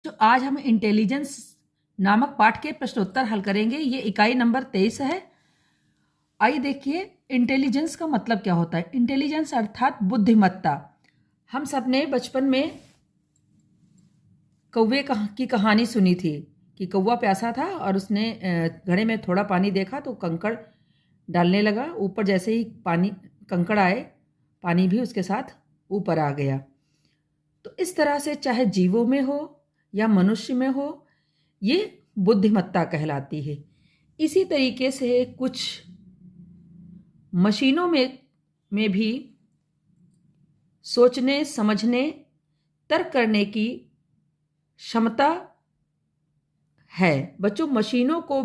तो आज हम इंटेलिजेंस नामक पाठ के प्रश्नोत्तर हल करेंगे। ये इकाई नंबर 23 है। आइए देखिए, इंटेलिजेंस का मतलब क्या होता है। इंटेलिजेंस अर्थात बुद्धिमत्ता। हम सब ने बचपन में कौवे की कहानी सुनी थी कि कौवा प्यासा था और उसने घड़े में थोड़ा पानी देखा तो कंकड़ डालने लगा। ऊपर जैसे ही कंकड़ आए, पानी भी उसके साथ ऊपर आ गया। तो इस तरह से चाहे जीवों में हो या मनुष्य में हो, ये बुद्धिमत्ता कहलाती है। इसी तरीके से कुछ मशीनों में भी सोचने, समझने, तर्क करने की क्षमता है। बच्चों, मशीनों को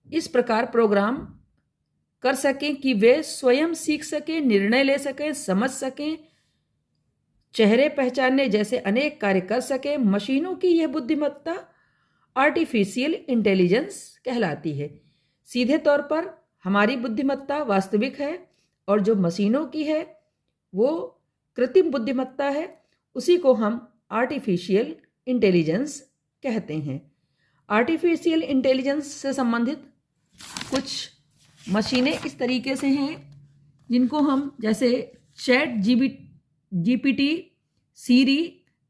इस प्रकार प्रोग्राम कर सकें कि वे स्वयं सीख सकें, निर्णय ले सकें, समझ सकें, चेहरे पहचानने जैसे अनेक कार्य कर सकें। मशीनों की यह बुद्धिमत्ता आर्टिफिशियल इंटेलिजेंस कहलाती है। सीधे तौर पर हमारी बुद्धिमत्ता वास्तविक है और जो मशीनों की है वो कृत्रिम बुद्धिमत्ता है। उसी को हम आर्टिफिशियल इंटेलिजेंस कहते हैं। आर्टिफिशियल इंटेलिजेंस से संबंधित कुछ मशीनें इस तरीके से हैं जिनको हम जैसे चैट जीपीटी, सीरी,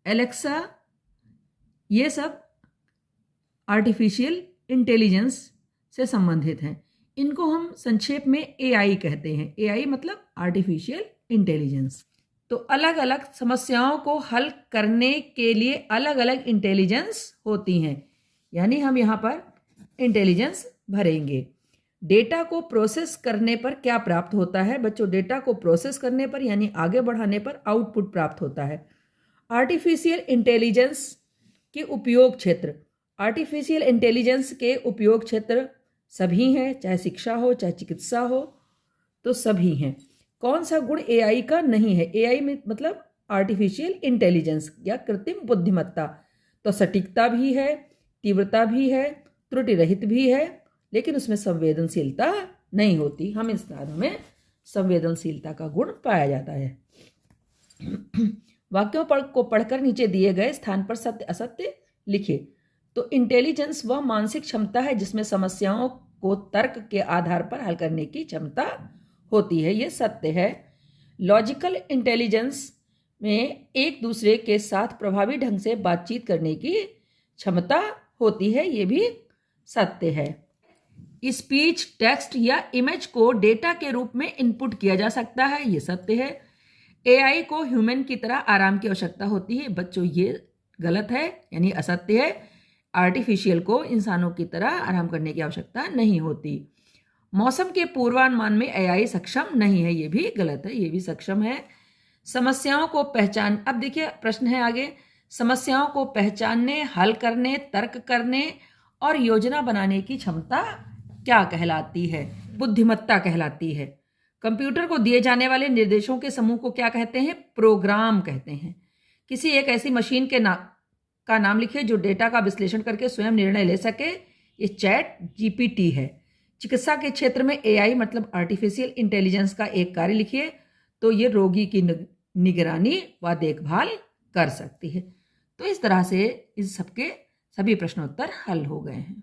एलेक्सा, ये सब आर्टिफिशियल इंटेलिजेंस से संबंधित हैं। इनको हम संक्षेप में एआई कहते हैं। एआई मतलब आर्टिफिशियल इंटेलिजेंस। तो अलग अलग समस्याओं को हल करने के लिए अलग अलग इंटेलिजेंस होती हैं, यानी हम यहाँ पर इंटेलिजेंस भरेंगे। डेटा को प्रोसेस करने पर क्या प्राप्त होता है? बच्चों, डेटा को प्रोसेस करने पर यानी आगे बढ़ाने पर आउटपुट प्राप्त होता है। आर्टिफिशियल इंटेलिजेंस के उपयोग क्षेत्र। आर्टिफिशियल इंटेलिजेंस के उपयोग क्षेत्र सभी हैं, चाहे शिक्षा हो, चाहे चिकित्सा हो, तो सभी हैं। कौन सा गुण एआई का नहीं है? एआई में मतलब आर्टिफिशियल इंटेलिजेंस या कृत्रिम बुद्धिमत्ता। तो सटीकता भी है, तीव्रता भी है, त्रुटि रहित भी है, लेकिन उसमें संवेदनशीलता नहीं होती। हम इस स्थानों में संवेदनशीलता का गुण पाया जाता है। वाक्यों को पढ़कर नीचे दिए गए स्थान पर सत्य असत्य लिखिए। तो इंटेलिजेंस वह मानसिक क्षमता है जिसमें समस्याओं को तर्क के आधार पर हल करने की क्षमता होती है, ये सत्य है। लॉजिकल इंटेलिजेंस में एक दूसरे के साथ प्रभावी ढंग से बातचीत करने की क्षमता होती है, ये भी सत्य है। स्पीच, टेक्स्ट या इमेज को डेटा के रूप में इनपुट किया जा सकता है, ये सत्य है। एआई को ह्यूमन की तरह आराम की आवश्यकता होती है। बच्चों, ये गलत है, यानी असत्य है। आर्टिफिशियल को इंसानों की तरह आराम करने की आवश्यकता नहीं होती। मौसम के पूर्वानुमान में एआई सक्षम नहीं है, ये भी गलत है, ये भी सक्षम है। समस्याओं को अब देखिए प्रश्न है आगे। समस्याओं को पहचानने, हल करने, तर्क करने और योजना बनाने की क्षमता क्या कहलाती है? बुद्धिमत्ता कहलाती है। कंप्यूटर को दिए जाने वाले निर्देशों के समूह को क्या कहते हैं? प्रोग्राम कहते हैं। किसी एक ऐसी मशीन का नाम लिखिए जो डेटा का विश्लेषण करके स्वयं निर्णय ले सके। ये चैट जीपीटी है। चिकित्सा के क्षेत्र में एआई मतलब आर्टिफिशियल इंटेलिजेंस का एक कार्य लिखिए। तो ये रोगी की निगरानी व देखभाल कर सकती है। तो इस तरह से इस सबके सभी प्रश्नोत्तर हल हो गए हैं।